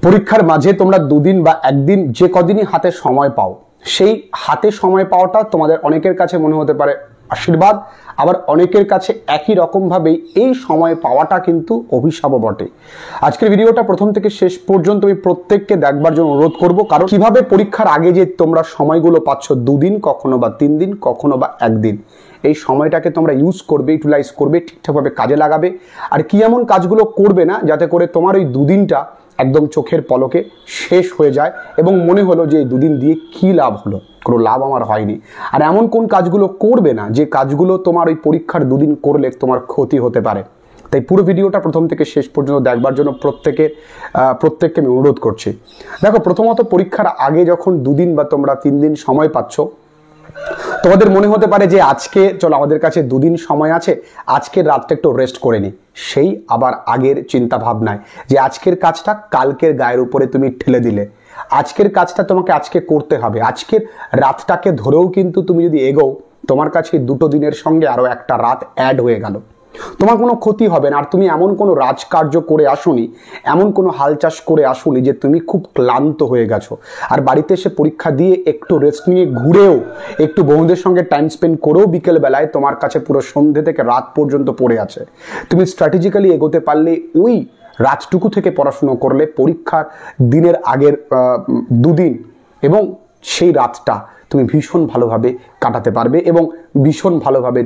পরীক্ষার মাঝে তোমরা দুদিন বা একদিন যে কদিনই হাতে সময় পাও, সেই হাতে সময় পাওয়াটা তোমাদের অনেকের কাছে মনে হতে পারে আশীর্বাদ, আবার অনেকের কাছে একই রকম ভাবেই এই সময় পাওয়াটা কিন্তু অভিশাপও বটে। আজকের ভিডিওটা প্রথম থেকে শেষ পর্যন্ত আমি প্রত্যেককে দেখবার জন্য অনুরোধ করব, কারণ কিভাবে পরীক্ষার আগে যে তোমরা সময়গুলো পাচ্ছ, দুদিন কখনো বা 3 দিন কখনো বা একদিন, এই সময়টাকে তোমরা ইউজ করবে, ইউটিলাইজ করবে, ঠিকঠাকভাবে কাজে লাগাবে। আর কি এমন কাজগুলো করবে না যাতে করে তোমার ওই দুদিনটা একদম চোখের পলকে শেষ হয়ে যায় এবং মনে হলো যে এই দুদিন দিয়ে কি লাভ হলো, কোনো লাভ আমার হয়নি। আর এমন কোন কাজগুলো করবে না যে কাজগুলো তোমার ওই পরীক্ষার দুদিন করলে তোমার ক্ষতি হতে পারে। তাই পুরো ভিডিওটা প্রথম থেকে শেষ পর্যন্ত দেখবার জন্য প্রত্যেককে আমি অনুরোধ করছি। দেখো, প্রথমত পরীক্ষার আগে যখন দুদিন বা তোমরা 3 দিন সময় পাচ্ছ, তোমাদের মনে হতে পারে যে আজকে চলো আমাদের কাছে দুদিন সময় আছে, আজকের রাতটা একটু রেস্ট করে নি। সেই আবার আগের চিন্তা ভাবনায় যে আজকের কাজটা কালকের গায়ের উপরে তুমি ঠেলে দিলে। আজকের কাজটা তোমাকে আজকে করতে হবে, আজকের রাতটাকে ধরেও কিন্তু তুমি যদি এগোও, তোমার কাছে 2 দিনের সঙ্গে আরো একটা রাত অ্যাড হয়ে গেল, তোমার কোনো ক্ষতি হবে না। আর তুমি এমন কোনো রাজকার্য করে আসোনি, এমন কোনো হাল চাষ করে আসোনি যে তুমি খুব ক্লান্ত হয়ে গেছো। আর বাড়িতে এসে পরীক্ষা দিয়ে একটু রেস্ট নিয়ে ঘুরেও, একটু বন্ধুদের সঙ্গে টাইম স্পেন্ড করেও বিকেল বেলায় তোমার কাছে পুরো সন্ধ্যে থেকে রাত পর্যন্ত পড়ে আছে। তুমি স্ট্র্যাটেজিক্যালি এগোতে পারলে, ওই রাতটুকু থেকে পড়াশুনো করলে পরীক্ষার দিনের আগের 2 দিন এবং সেই রাতটা তুমি ভীষণ ভালোভাবে কাটাতে পারবে এবং ভীষণ ভালোভাবে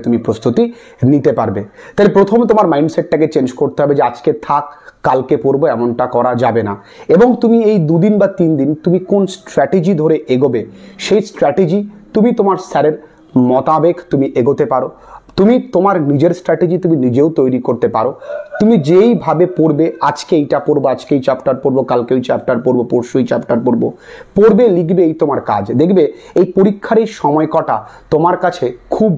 তুমি প্রস্তুতি নিতে পারবে। তাহলে প্রথমে তোমার মাইন্ডসেটটাকে চেঞ্জ করতে হবে যে আজকে থাক, কালকে পড়বো, এমনটা করা যাবে না। এবং তুমি এই 2 দিন বা 3 দিন তুমি কোন স্ট্র্যাটেজি ধরে এগোবে, সেই স্ট্র্যাটেজি তুমি তোমার স্যারের মোতাবেক তুমি এগোতে পারো। তুমি তোমার নিজের স্ট্র্যাটেজি তুমি নিজেও তৈরি করতে পারো। তুমি যেইভাবে পড়বে, আজকে এইটা পড়বো, আজকে এই চ্যাপ্টার পড়বো, কালকে ওই চ্যাপ্টার পড়বো, পরশু এই চ্যাপ্টার পড়বো, পড়বে লিখবে, এই তোমার কাজ। দেখবে এই পরীক্ষার এই সময় কটা তোমার কাছে খুব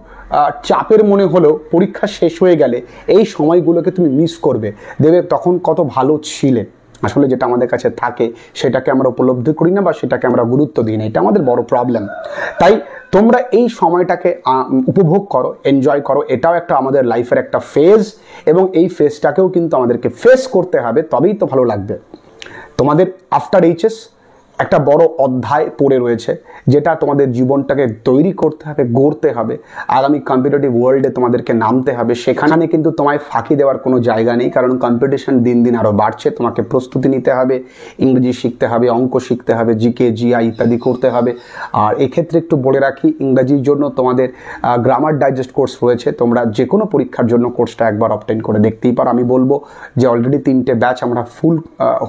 চাপের মনে হলেও পরীক্ষা শেষ হয়ে গেলে এই সময়গুলোকে তুমি মিস করবে। দেখবে তখন কত ভালো ছিলে। আসলে যেটা আমাদের কাছে থাকে সেটাকে আমরা উপলব্ধি করি না বা সেটাকে আমরা গুরুত্ব দিই না, এটা আমাদের বড় প্রবলেম। তাই তোমরা এই সময়টাকে উপভোগ করো, এনজয় করো। এটাও একটা আমাদের লাইফের একটা ফেজ এবং এই ফেজটাকেও কিন্তু আমাদেরকে ফেস করতে হবে, তবেই তো ভালো লাগবে। তোমাদের আফটার এইচএস একটা বড় অধ্যায় পড়ে রয়েছে, যেটা তোমাদের জীবনটাকে তৈরি করতে হবে, গড়তে হবে। আগামী কম্পিটিটিভ ওয়ার্ল্ডে তোমাদেরকে নামতে হবে। সেখানে কিন্তু তোমায় ফাঁকি দেওয়ার কোনো জায়গা নেই, কারণ কম্পিটিশন দিন দিন আরও বাড়ছে। তোমাকে প্রস্তুতি নিতে হবে, ইংরেজি শিখতে হবে, অঙ্ক শিখতে হবে, জিকে জিআই ইত্যাদি করতে হবে। আর এক্ষেত্রে একটু বলে রাখি, ইংরাজির জন্য তোমাদের গ্রামার ডাইজেস্ট কোর্স রয়েছে। তোমরা যে কোনো পরীক্ষার জন্য কোর্সটা একবার অবটেন করে দেখতেই পারো। আমি বলবো যে অলরেডি 3টে ব্যাচ আমরা ফুল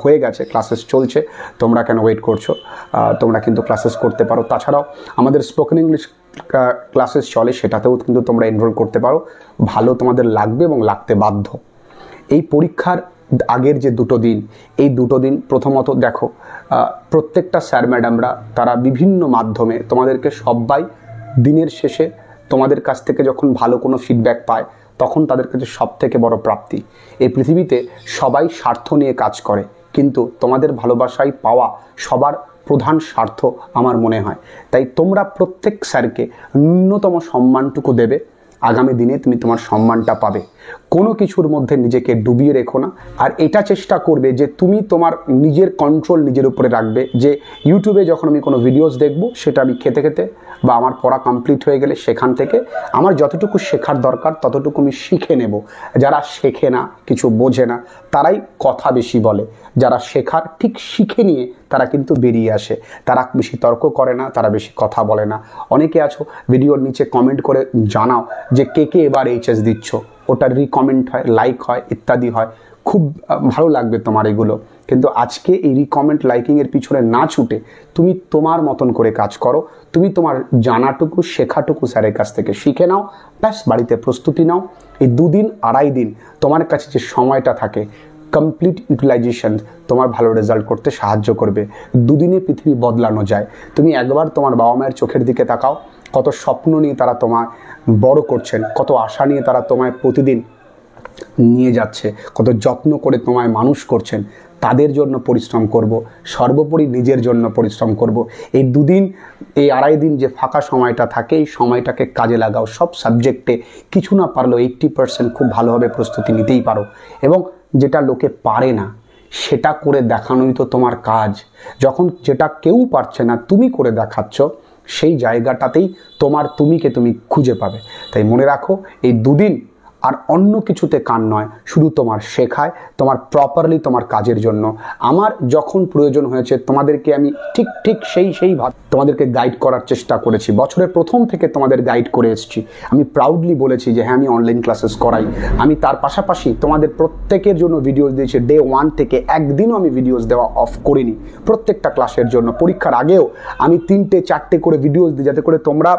হয়ে গেছে, ক্লাসেস চলছে। তোমরা কেন ওয়েট করছো? তোমরা কিন্তু ক্লাসেস করতে পারো। তাছাড়াও আমাদের স্পোকেন ইংলিশ ক্লাসেস চলে, সেটাতেও কিন্তু তোমরা এনরোল করতে পারো। ভালো তোমাদের লাগবে এবং লাগতে বাধ্য। এই পরীক্ষার আগের যে 2 দিন, এই 2 দিন প্রথমত দেখো, প্রত্যেকটা স্যার ম্যাডামরা তারা বিভিন্ন মাধ্যমে তোমাদেরকে সবাই দিনের শেষে তোমাদের কাছ থেকে যখন ভালো কোনো ফিডব্যাক পায়, তখন তাদের কাছে সবথেকে বড় প্রাপ্তি। এই পৃথিবীতে সবাই স্বার্থ নিয়ে কাজ করে, কিন্তু তোমাদের ভালোবাসায় পাওয়া সবার প্রধান স্বার্থ আমার মনে হয়। তাই তোমরা প্রত্যেক স্যারকে ন্যূনতম সম্মানটুকু দেবে, আগামী দিনে তুমি তোমার সম্মানটা পাবে। কোনো কিছুর মধ্যে নিজেকে ডুবিয়ে রেখো না। আর এটা চেষ্টা করবে যে তুমি তোমার নিজের কন্ট্রোল নিজের উপরে রাখবে, যে ইউটিউবে যখন আমি কোনো ভিডিওস দেখব, সেটা আমি খেতে খেতে বা আমার পড়া কমপ্লিট হয়ে গেলে সেখান থেকে আমার যতটুকু শেখার দরকার ততটুকু আমি শিখে নেব। যারা শেখে না, কিছু বোঝে না, তারাই কথা বেশি বলে। যারা শেখার ঠিক শিখে নিয়ে তারা কিন্তু বেরিয়ে আসে। তারা বেশি তর্ক করে না, তারা বেশি কথা বলে না। অনেকে আছো ভিডিওর নিচে কমেন্ট করে জানাও যে কে কে এবার এইচএস দিচ্ছ, ওটার রিকমেন্ট হয়, লাইক হয়, ইত্যাদি হয়। খুব ভালো লাগবে তোমার এগুলো। কিন্তু আজকে এই রিকমেন্ট লাইকিংয়ের পিছনে না ছুটে তুমি তোমার মতন করে কাজ করো। তুমি তোমার জানাটুকু, শেখাটুকু স্যারের কাছ থেকে শিখে নাও, ব্যাস বাড়িতে প্রস্তুতি নাও। এই 2 দিন 2.5 দিন তোমার কাছে যে সময়টা থাকে, কমপ্লিট ইউটিলাইজেশন তোমার ভালো রেজাল্ট করতে সাহায্য করবে। 2 দিনে পৃথিবী বদলানো যায়। তুমি একবার তোমার বাবা মায়ের চোখের দিকে তাকাও, কত স্বপ্ন নিয়ে তারা তোমায় বড় করছেন, কত আশা নিয়ে তারা তোমায় প্রতিদিন নিয়ে যাচ্ছে, কত যত্ন করে তোমায় মানুষ করছেন। তাদের জন্য পরিশ্রম করব, সর্বোপরি নিজের জন্য পরিশ্রম করব। এই 2 দিন, এই 2.5 দিন যে ফাঁকা সময়টা থাকে, এই সময়টাকে কাজে লাগাও। সব সাবজেক্টে কিছু না পারলেও 80% খুব ভালোভাবে প্রস্তুতি নিতেই পারো এবং যেটা লোকে পারে না সেটা করে দেখানোই তো তোমার কাজ। যখন যেটা কেউ পারছে না তুমি করে দেখাচ্ছ, সেই জায়গাটাতেই তোমার তুমিকে তুমি খুঁজে পাবে। তাই মনে রাখো, এই দুদিন আর অন্য কিছুতে কান নয়, শুধু তোমার শেখায়, তোমার প্রপারলি তোমার কাজের জন্য। আমার যখন প্রয়োজন হয়েছে তোমাদেরকে আমি ঠিক সেইভাবে তোমাদেরকে গাইড করার চেষ্টা করেছি। বছরের প্রথম থেকে তোমাদের গাইড করে এসেছি। আমি প্রাউডলি বলেছি যে হ্যাঁ, আমি অনলাইন ক্লাসেস করাই। আমি তার পাশাপাশি তোমাদের প্রত্যেকের জন্য ভিডিওস দিয়েছি। ডে 1 থেকে একদিনও আমি ভিডিওস দেওয়া অফ করিনি। প্রত্যেকটা ক্লাসের জন্য পরীক্ষার আগেও আমি 3-4টে করে ভিডিওস দিই, যাতে করে তোমরা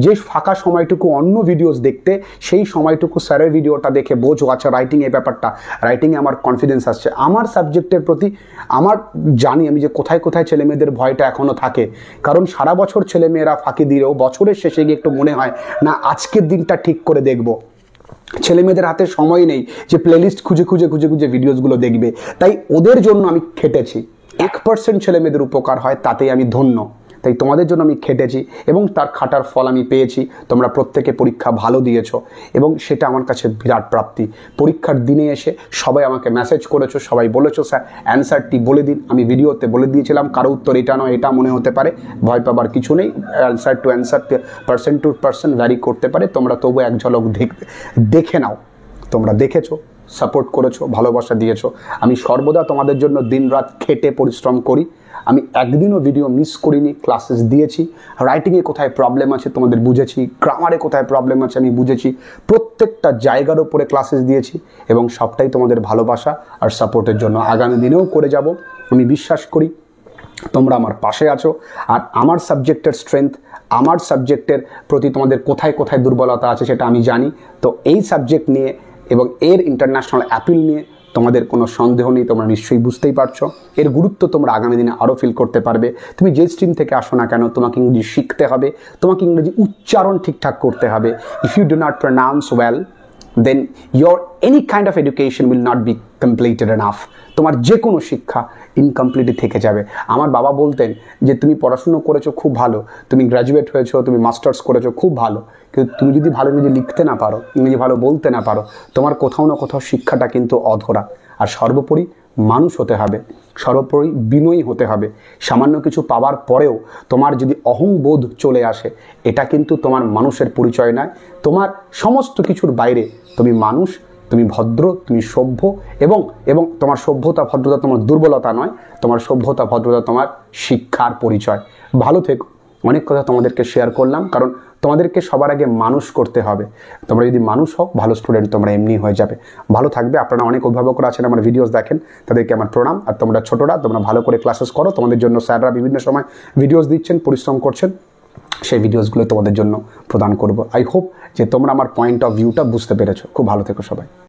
যে ফাঁকা সময়টুকু অন্য ভিডিওস দেখতে, সেই সময়টুকু স্যারের ভিডিওটা দেখে বোঝো আচ্ছা রাইটিং এই ব্যাপারটা, রাইটিংয়ে আমার কনফিডেন্স আসছে। আমার সাবজেক্টের প্রতি আমার জানি আমি যে কোথায় কোথায় ছেলেমেয়েদের ভয়টা এখনও থাকে। কারণ সারা বছর ছেলেমেয়েরা ফাঁকি দিলেও বছরের শেষে গিয়ে একটু মনে হয় না আজকের দিনটা ঠিক করে দেখব। ছেলেমেয়েদের হাতে সময় নেই যে প্লেলিস্ট খুঁজে ভিডিওসগুলো দেখবে। তাই ওদের জন্য আমি খেটেছি। 1% ছেলেমেয়েদের উপকার হয়, তাতেই আমি ধন্য। তাই তোমাদের জন্য আমি খেটেছি এবং তার খাটার ফল আমি পেয়েছি। তোমরা প্রত্যেকে পরীক্ষা ভালো দিয়েছো এবং সেটা আমার কাছে বিরাট প্রাপ্তি। পরীক্ষার দিনে এসে সবাই আমাকে মেসেজ করেছো, সবাই বলেছো স্যার অ্যান্সারটি বলে দিন। আমি ভিডিওতে বলে দিয়েছিলাম কারো উত্তর এটা নয় এটা মনে হতে পারে, ভয় পাবার কিছু নেই। Answer to answer, person to person vary করতে পারে। তোমরা তবু এক ঝলক দেখে নাও। তোমরা দেখেছো, সাপোর্ট করেছো, ভালোবাসা দিয়েছো। আমি সর্বদা তোমাদের জন্য দিনরাত খেটে পরিশ্রম করি। আমি একদিনও ভিডিও মিস করিনি, ক্লাসেস দিয়েছি। রাইটিংয়ে কোথায় প্রবলেম আছে তোমাদের বুঝেছি, গ্রামারে কোথায় প্রবলেম আছে আমি বুঝেছি। প্রত্যেকটা জায়গার উপরে ক্লাসেস দিয়েছি এবং সবটাই তোমাদের ভালোবাসা আর সাপোর্টের জন্য। আগামী দিনেও করে যাব। আমি বিশ্বাস করি তোমরা আমার পাশে আছো। আর আমার সাবজেক্টের স্ট্রেংথ, আমার সাবজেক্টের প্রতি তোমাদের কোথায় কোথায় দুর্বলতা আছে সেটা আমি জানি। তো এই সাবজেক্ট নিয়ে এবং এর ইন্টারন্যাশনাল অ্যাপিল নিয়ে তোমাদের কোনো সন্দেহ নেই, তোমরা নিশ্চয়ই বুঝতেই পারছো। এর গুরুত্ব তোমরা আগামী দিনে আরও ফিল করতে পারবে। তুমি যে স্ট্রিম থেকে আসো না কেন, তোমাকে ইংরেজি শিখতে হবে, তোমাকে ইংরেজি উচ্চারণ ঠিকঠাক করতে হবে। If you do not pronounce well, then your any kind of education will not be completed enough. তোমার যে কোনো শিক্ষা ইনকমপ্লিট থেকে যাবে। আমার বাবা বলতেন যে তুমি পড়াশুনো করেছো খুব ভালো, তুমি গ্র্যাজুয়েট হয়েছো, তুমি মাস্টার্স করেছো খুব ভালো, কিন্তু তুমি যদি ভালো ইংরেজি লিখতে না পারো, ইংরেজি ভালো বলতে না পারো, তোমার কোথাও না কোথাও শিক্ষাটা কিন্তু অধরা। আর সর্বোপরি মানুষ হতে হবে, সর্বোপরি বিনয়ী হতে হবে। সামান্য কিছু পাওয়ার পরেও তোমার যদি অহংবোধ চলে আসে, এটা কিন্তু তোমার মানুষের পরিচয় নয়। তোমার সমস্ত কিছুর বাইরে তুমি মানুষ, তুমি ভদ্র, তুমি সভ্য এবং তোমার সভ্যতা ভদ্রতা তোমার দুর্বলতা নয়, তোমার সভ্যতা ভদ্রতা তোমার শিক্ষার পরিচয়। ভালো থেকো। অনেক কথা তোমাদেরকে শেয়ার করলাম, কারণ তোমাদেরকে সবার আগে মানুষ করতে হবে। তোমরা যদি মানুষ হও, ভালো স্টুডেন্ট তোমরা এমনি হয়ে যাবে। ভালো থাকবে। আপনারা অনেক অভিভাবকরা আছেন আমার ভিডিওস দেখেন, তাদেরকে আমার প্রণাম। আর তোমরা ছোটরা, তোমরা ভালো করে ক্লাসেস করো। তোমাদের জন্য স্যাররা বিভিন্ন সময় ভিডিওস দিচ্ছেন, পরিশ্রম করছেন, সেই ভিডিওসগুলো তোমাদের জন্য প্রদান করব। আই হোপ যে তোমরা আমার পয়েন্ট অফ ভিউটা বুঝতে পেরেছো। খুব ভালো থেকো সবাই।